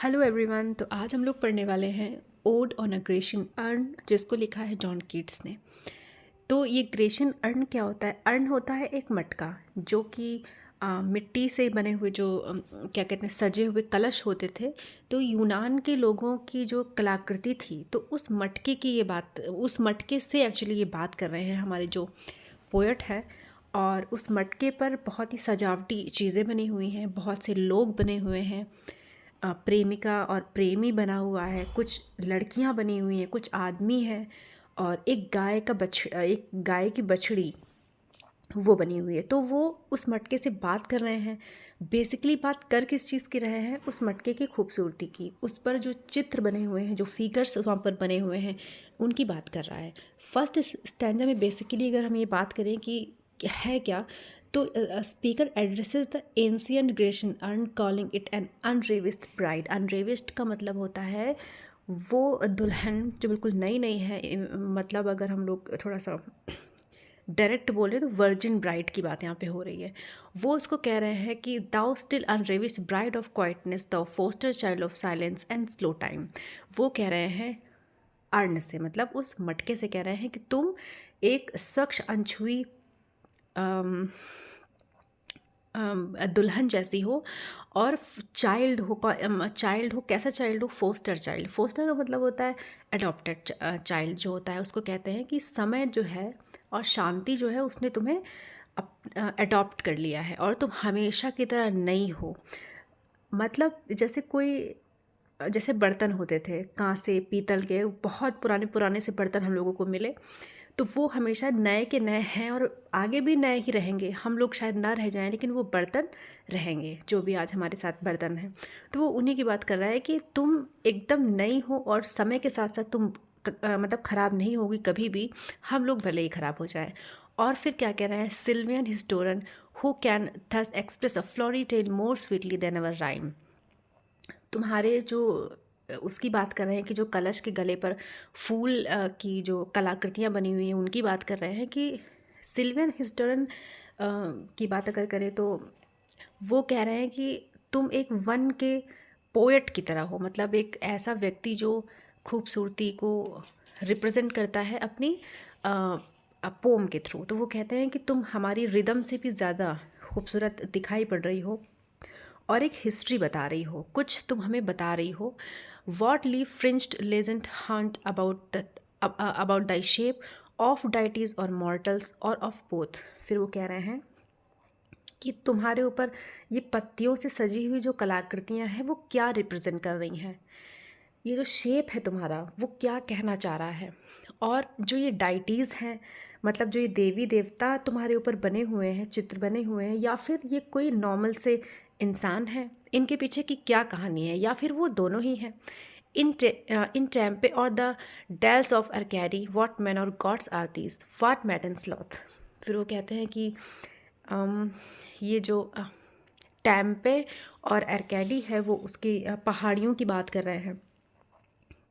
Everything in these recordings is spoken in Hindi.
Hello everyone. तो आज हम लोग पढ़ने वाले हैं odd on a Grecian earn, जिसको लिखा है जॉन कीट्स ने। तो ये ग्रेशियन अर्न क्या होता है? अर्न होता है एक मटका जो कि मिट्टी से बने हुए जो क्या कहते हैं, सजे हुए कलश होते थे। तो यूनान के लोगों की जो कलाकृति थी, तो उस मटके की ये बात, उस मटके से एक्चुअली ये बात कर रहे हैं हमारे जो पोएट है। और उस मटके पर बहुत ही सजावटी चीज़ें बनी हुई हैं, बहुत से लोग बने हुए हैं, प्रेमिका और प्रेमी बना हुआ है, कुछ लड़कियां बनी हुई हैं, कुछ आदमी हैं, और एक गाय की बछड़ी वो बनी हुई है। तो वो उस मटके से बात कर रहे हैं। बेसिकली बात कर किस चीज़ की रहे हैं? उस मटके की खूबसूरती की। उस पर जो चित्र बने हुए हैं, जो फिगर्स वहाँ पर बने हुए हैं, उनकी बात कर रहा है। फर्स्ट स्टैंजा में बेसिकली अगर हम ये बात करें कि है क्या, तो speaker addresses the ancient Grecian urn calling it an unravished bride. Unravished का मतलब होता है वो दुल्हन जो बिल्कुल नई नई है। मतलब अगर हम लोग थोड़ा सा डायरेक्ट बोले तो वर्जिन ब्राइड की बात यहाँ पे हो रही है। वो उसको कह रहे हैं कि thou still unravished bride of quietness, the foster child of silence and slow time. वो कह रहे हैं अर्न से, मतलब उस मटके से कह रहे हैं कि तुम एक स्वच्छ अनछुई दुल्हन जैसी हो, और चाइल्ड हो। चाइल्ड हो, कैसा चाइल्ड हो? Poster child. फोस्टर का मतलब होता है अडॉप्टेड चाइल्ड जो होता है, उसको कहते हैं कि समय जो है और शांति जो है उसने तुम्हें अडॉप्ट कर लिया है, और तुम हमेशा की तरह नहीं हो। मतलब जैसे बर्तन होते थे, कांसे पीतल के, बहुत पुराने पुराने से बर्तन हम लोगों को मिले, तो वो हमेशा नए के नए हैं और आगे भी नए ही रहेंगे। हम लोग शायद ना रह जाएं, लेकिन वो बर्तन रहेंगे जो भी आज हमारे साथ बर्तन हैं। तो वो उन्हीं की बात कर रहा है कि तुम एकदम नई हो और समय के साथ साथ तुम मतलब ख़राब नहीं होगी कभी भी, हम लोग भले ही ख़राब हो जाए। और फिर क्या कह रहे हैं? Sylvan historian who can thus express a flowery tale more sweetly than our rhyme. तुम्हारे जो उसकी बात कर रहे हैं कि जो कलश के गले पर फूल की जो कलाकृतियाँ बनी हुई हैं, उनकी बात कर रहे हैं कि सिल्वियन हिस्टोरियन की बात अगर करें तो वो कह रहे हैं कि तुम एक वन के पोएट की तरह हो, मतलब एक ऐसा व्यक्ति जो खूबसूरती को रिप्रेजेंट करता है अपनी पोम के थ्रू। तो वो कहते हैं कि तुम हमारी रिदम से भी ज़्यादा खूबसूरत दिखाई पड़ रही हो, और एक हिस्ट्री बता रही हो, कुछ तुम हमें बता रही हो। What leaf fringed legend haunts about the shape of deities or mortals or of both. फिर वो कह रहे हैं कि तुम्हारे ऊपर ये पत्तियों से सजी हुई जो कलाकृतियाँ हैं वो क्या रिप्रेजेंट कर रही हैं, ये जो शेप है तुम्हारा वो क्या कहना चाह रहा है। और जो ये डाइटीज़ हैं, मतलब जो ये देवी देवता तुम्हारे ऊपर बने हुए हैं, चित्र बने हुए हैं, या फिर ये कोई नॉर्मल से इंसान है, इनके पीछे की क्या कहानी है, या फिर वो दोनों ही हैं। In Tempe or the dales of Arcady what men or gods are these what maiden sloth. फिर वो कहते हैं कि ये जो टैम्पे और अर्कैडी है वो उसकी पहाड़ियों की बात कर रहे हैं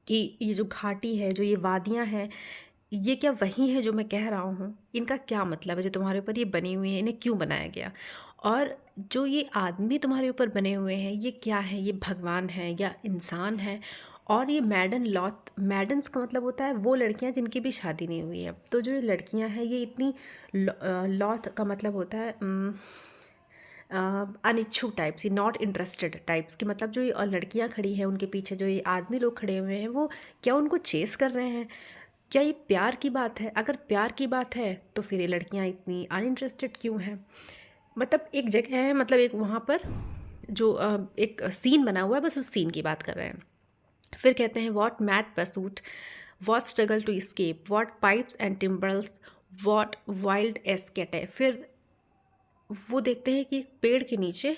कि ये जो घाटी है, जो ये वादियाँ हैं, ये क्या वही है जो मैं कह रहा हूँ? इनका क्या मतलब है जो तुम्हारे ऊपर ये बनी हुई है, इन्हें क्यों बनाया गया? और जो ये आदमी तुम्हारे ऊपर बने हुए हैं, ये क्या है? ये भगवान है या इंसान है? और ये मैडन लॉथ, मैडन्स का मतलब होता है वो लड़कियां जिनकी भी शादी नहीं हुई है। तो जो ये लड़कियां हैं ये इतनी, लॉथ का मतलब होता है अनिच्छुक टाइप्स, ये नॉट इंटरेस्टेड टाइप्स की। मतलब जो ये लड़कियां खड़ी हैं उनके पीछे जो ये आदमी लोग खड़े हुए हैं, वो क्या उनको चेस कर रहे हैं? क्या ये प्यार की बात है? अगर प्यार की बात है तो फिर ये लड़कियां इतनी अनइंटरेस्टेड क्यों हैं? मतलब एक जगह है, मतलब एक वहाँ पर जो एक सीन बना हुआ है, बस उस सीन की बात कर रहे हैं। फिर कहते हैं what mad pursuit, what struggle to escape, what pipes and timbrels, what wild एस्केटे। फिर वो देखते हैं कि एक पेड़ के नीचे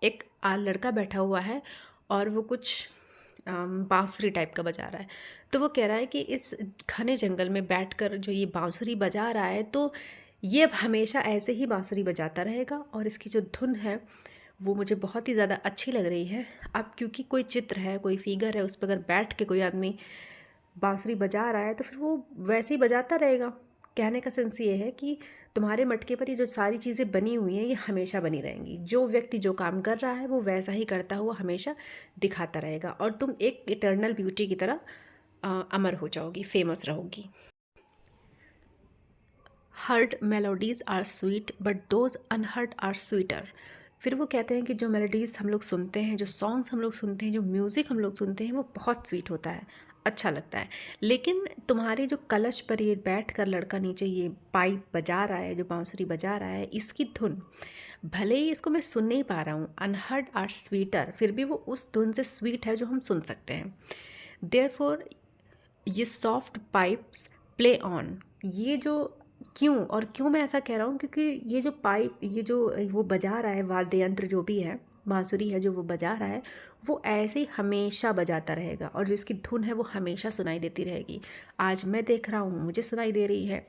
एक लड़का बैठा हुआ है और वो कुछ बांसुरी टाइप का बजा रहा है। तो वो कह रहा है कि इस घने जंगल में बैठकर जो ये बांसुरी बजा रहा है, तो ये अब हमेशा ऐसे ही बांसुरी बजाता रहेगा, और इसकी जो धुन है वो मुझे बहुत ही ज़्यादा अच्छी लग रही है। अब क्योंकि कोई चित्र है, कोई फिगर है, उस पर अगर बैठ के कोई आदमी बांसुरी बजा रहा है तो फिर वो वैसे ही बजाता रहेगा, कहने का सेंस ये है कि तुम्हारे मटके पर ये जो सारी चीज़ें बनी हुई हैं ये हमेशा बनी रहेंगी। जो व्यक्ति जो काम कर रहा है वो वैसा ही करता हुआ हमेशा दिखाता रहेगा और तुम एक इटर्नल ब्यूटी की तरह अमर हो जाओगी, फेमस रहोगी। Heard melodies are sweet but those unheard are sweeter. फिर वो कहते हैं कि जो मेलोडीज़ हम लोग सुनते हैं, जो सॉन्ग्स हम लोग सुनते हैं, जो म्यूज़िक हम लोग सुनते हैं, वो बहुत स्वीट होता है, अच्छा लगता है। लेकिन तुम्हारे जो कलश पर ये बैठ कर लड़का नीचे ये पाइप बजा रहा है, जो बांसुरी बजा रहा है, इसकी धुन भले ही इसको मैं सुन नहीं पा रहा हूँ, अनहर्ड आर स्वीटर, फिर भी वो उस धुन से स्वीट है जो हम सुन सकते हैं। देयरफॉर ये सॉफ्ट पाइप्स प्ले ऑन, ये जो क्यों और क्यों मैं ऐसा कह रहा हूँ, क्योंकि ये जो पाइप, ये जो वो बजा रहा है वाद्य यंत्र जो भी है, बांसुरी है जो वो बजा रहा है, वो ऐसे ही हमेशा बजाता रहेगा और जो इसकी धुन है वो हमेशा सुनाई देती रहेगी। आज मैं देख रहा हूँ, मुझे सुनाई दे रही है,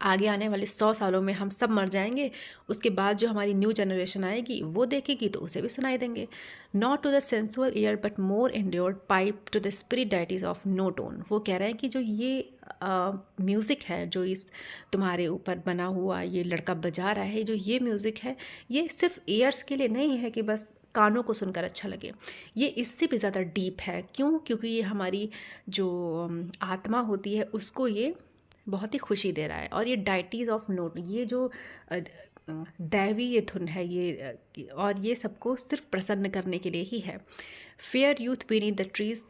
आगे आने वाले 100 सालों में हम सब मर जाएंगे, उसके बाद जो हमारी न्यू जनरेशन आएगी वो देखेगी तो उसे भी सुनाई देंगे। Not to the sensual ear but more endeared pipe to the spirit ditties of no tone. वो कह रहे हैं कि जो ये म्यूज़िक है, जो इस तुम्हारे ऊपर बना हुआ ये लड़का बजा रहा है, जो ये म्यूज़िक है, ये सिर्फ ईयर्स के लिए नहीं है कि बस कानों को सुनकर अच्छा लगे, ये इससे भी ज़्यादा डीप है। क्यों? क्योंकि ये हमारी जो आत्मा होती है उसको ये बहुत ही खुशी दे रहा है। और ये डाइटीज़ ऑफ नोट, ये जो दैवी ये धुन है, ये और ये सबको सिर्फ प्रसन्न करने के लिए ही है। Fair youth beneath the trees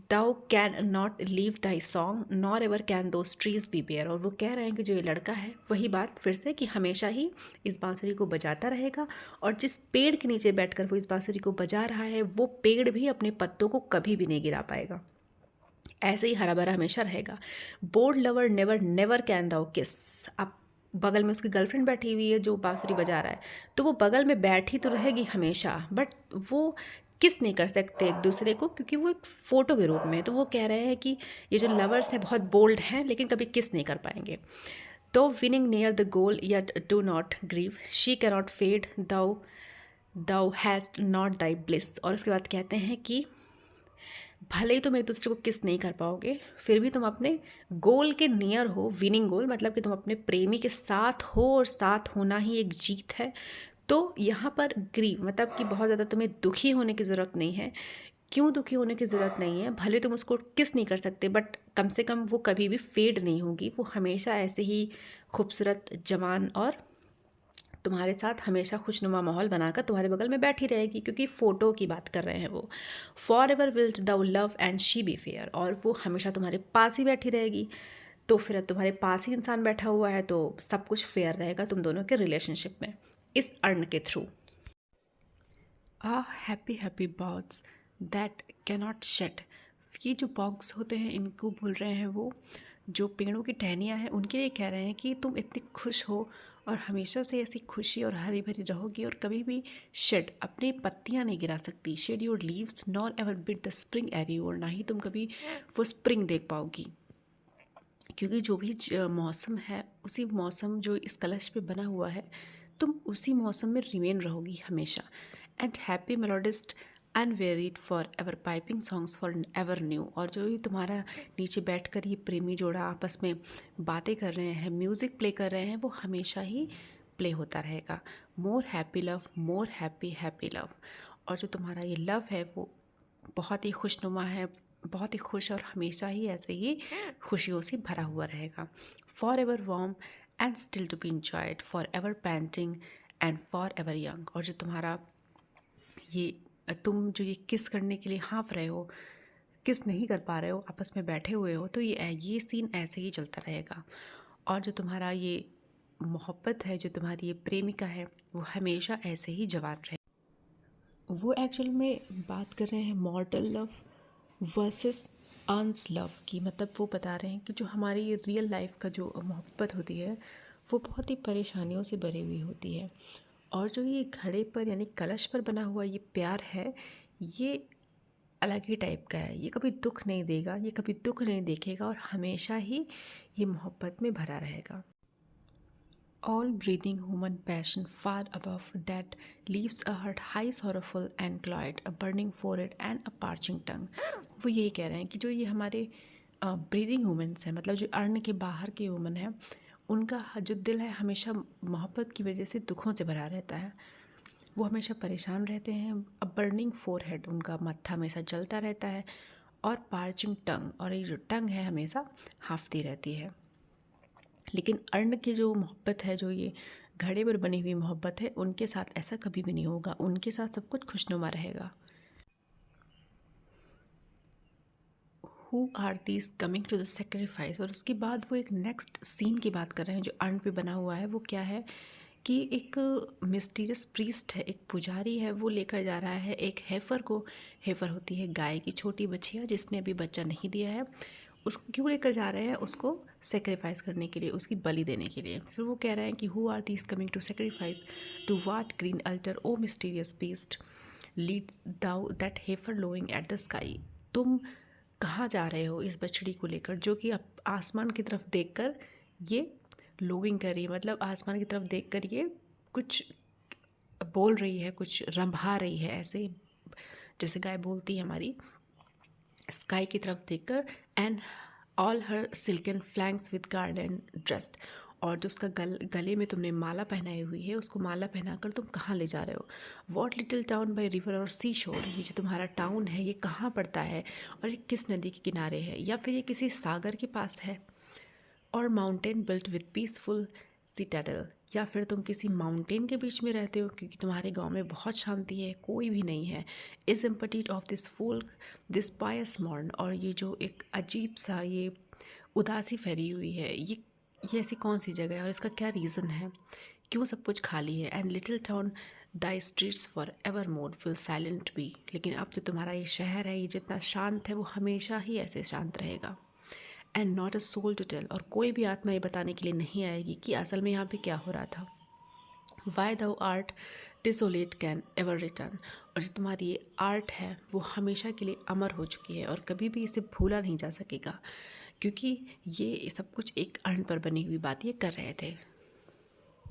thou can not leave thy song nor ever can those trees be bare. और वो कह रहे हैं कि जो ये लड़का है, वही बात फिर से कि हमेशा ही इस बांसुरी को बजाता रहेगा और जिस पेड़ के नीचे बैठकर वो इस बांसुरी को बजा रहा है, वो पेड़ भी अपने पत्तों को कभी भी नहीं गिरा पाएगा, ऐसे ही हरा भरा हमेशा रहेगा। Bold lover never never can thou kiss. अब बगल में उसकी गर्लफ्रेंड बैठी हुई है जो बांसुरी बजा रहा है, तो वो बगल में बैठी तो रहेगी हमेशा, बट वो किस नहीं कर सकते एक दूसरे को, क्योंकि वो एक फ़ोटो के रूप में है। तो वो कह रहे हैं कि ये जो लवर्स हैं बहुत बोल्ड हैं लेकिन कभी किस नहीं कर पाएंगे। तो winning near the goal yet do not grieve, she cannot fade though thou has not thy bliss. और उसके बाद कहते हैं कि भले ही तुम एक दूसरे को किस नहीं कर पाओगे, फिर भी तुम अपने गोल के नियर हो। विनिंग गोल मतलब कि तुम अपने प्रेमी के साथ हो और साथ होना ही एक जीत है। तो यहाँ पर ग्रीव मतलब कि बहुत ज़्यादा तुम्हें दुखी होने की ज़रूरत नहीं है। क्यों दुखी होने की ज़रूरत नहीं है? भले तुम उसको किस नहीं कर सकते, बट कम से कम वो कभी भी फेड नहीं होगी, वो हमेशा ऐसे ही खूबसूरत, जवान और तुम्हारे साथ हमेशा खुशनुमा माहौल बनाकर तुम्हारे बगल में बैठी रहेगी, क्योंकि फ़ोटो की बात कर रहे हैं वो। For ever will thou love and she be fair, और वो हमेशा तुम्हारे पास ही बैठी रहेगी। तो फिर अब तुम्हारे पास ही इंसान बैठा हुआ है तो सब कुछ फेयर रहेगा तुम दोनों के रिलेशनशिप में, इस अर्न के थ्रू। Ah happy happy boughs that cannot shed. ये जो बॉक्स होते हैं इनको बोल रहे हैं वो जो पेड़ों की टहनियाँ हैं, उनके लिए कह रहे हैं कि तुम इतनी खुश हो और हमेशा से ऐसी खुशी और हरी भरी रहोगी और कभी भी शेड अपनी पत्तियाँ नहीं गिरा सकती। Shed your leaves nor ever bid the spring adieu, और ना ही तुम कभी वो स्प्रिंग देख पाओगी, क्योंकि जो भी मौसम है उसी मौसम जो इस कलश पे बना हुआ है, तुम उसी मौसम में रिमेन रहोगी हमेशा। And happy melodist unwearied for ever piping songs for ever new. और जो ये तुम्हारा नीचे बैठकर ये प्रेमी जोड़ा आपस में बातें कर रहे हैं, म्यूज़िक प्ले कर रहे हैं, वो हमेशा ही प्ले होता रहेगा। More happy love, more happy happy love. और जो तुम्हारा ये लव है वो बहुत ही खुशनुमा है, बहुत ही खुश और हमेशा ही ऐसे ही खुशियों से भरा हुआ रहेगा। For ever warm and still to be enjoyed, for ever panting and for ever young. और जो तुम्हारा ये तुम जो ये किस करने के लिए हाँफ रहे हो, किस नहीं कर पा रहे हो, आपस में बैठे हुए हो, तो ये सीन ऐसे ही चलता रहेगा। और जो तुम्हारा ये मोहब्बत है, जो तुम्हारी ये प्रेमिका है, वो हमेशा ऐसे ही जवान रहे। वो एक्चुअल में बात कर रहे हैं मॉर्टल लव वर्सेस अर्न्स लव की। मतलब वो बता रहे हैं कि जो हमारी रियल लाइफ का जो मोहब्बत होती है वो बहुत ही परेशानियों से भरी हुई होती है, और जो ये घड़े पर यानी कलश पर बना हुआ ये प्यार है, ये अलग ही टाइप का है। ये कभी दुख नहीं देगा, ये कभी दुख नहीं देखेगा, और हमेशा ही ये मोहब्बत में भरा रहेगा। All breathing human passion far above that leaves a heart high sorrowful and cloyed, a burning forehead and a parching tongue। वो यही कह रहे हैं कि जो ये हमारे ब्रीदिंग वुमेन्स हैं, मतलब जो अर्ण के बाहर के वुमन है, उनका जो दिल है हमेशा मोहब्बत की वजह से दुखों से भरा रहता है। वो हमेशा परेशान रहते हैं। अ बर्निंग फोरहेड, उनका मत्था हमेशा जलता रहता है, और पार्चिंग टंग, और ये जो टंग है हमेशा हांफती रहती है। लेकिन अर्ण की जो मोहब्बत है, जो ये घड़े पर बनी हुई मोहब्बत है, उनके साथ ऐसा कभी भी नहीं होगा। उनके साथ सब कुछ खुशनुमा रहेगा। Who are these coming to the sacrifice, और उसके बाद वो एक नेक्स्ट सीन की बात कर रहे हैं जो अर्ण पे बना हुआ है। वो क्या है कि एक मिस्टीरियस प्रीस्ट है, एक पुजारी है, वो लेकर जा रहा है एक हेफर को। हेफर होती है गाय की छोटी बच्चियाँ जिसने अभी बच्चा नहीं दिया है। उसको क्यों लेकर जा रहे हैं? उसको सेक्रीफाइस करने के लिए, उसकी बलि देने के लिए। फिर वो कह रहे हैं कि who are these coming to sacrifice to what green altar O mysterious beast leads thou that heifer lowing at the sky. तुम कहाँ जा रहे हो इस बछड़ी को लेकर, जो कि आसमान की तरफ देखकर ये लोविंग कर रही है, मतलब आसमान की तरफ देखकर ये कुछ बोल रही है, कुछ रंभा रही है, ऐसे जैसे गाय बोलती है हमारी, स्काई की तरफ देखकर। And all her silken flanks with garden dressed, और जो उसका गले में तुमने माला पहनाई हुई है, उसको माला पहनाकर तुम कहाँ ले जा रहे हो? What little town by river और सी शोर, ये जो तुम्हारा टाउन है ये कहाँ पड़ता है, और ये किस नदी के किनारे है, या फिर ये किसी सागर के पास है? और mountain built with peaceful citadel, या फिर तुम किसी माउंटेन के बीच में रहते हो क्योंकि तुम्हारे गांव में बहुत शांति है, कोई भी नहीं है। Is emptied of this folk this pious morn, और ये जो एक अजीब सा ये उदासी फैली हुई है, ये ऐसी कौन सी जगह है, और इसका क्या रीज़न है, क्यों सब कुछ खाली है? And little town thy streets for ever more will silent be, लेकिन अब जो तुम्हारा ये शहर है, ये जितना शांत है वो हमेशा ही ऐसे शांत रहेगा। And not a soul to tell, और कोई भी आत्मा ये बताने के लिए नहीं आएगी कि असल में यहाँ पे क्या हो रहा था। वाई दो art desolate can ever return, और जो तुम्हारी ये आर्ट है वो हमेशा के लिए अमर हो चुकी है और कभी भी इसे भूला नहीं जा सकेगा, क्योंकि ये सब कुछ एक अर्ण पर बनी हुई बात ये कर रहे थे।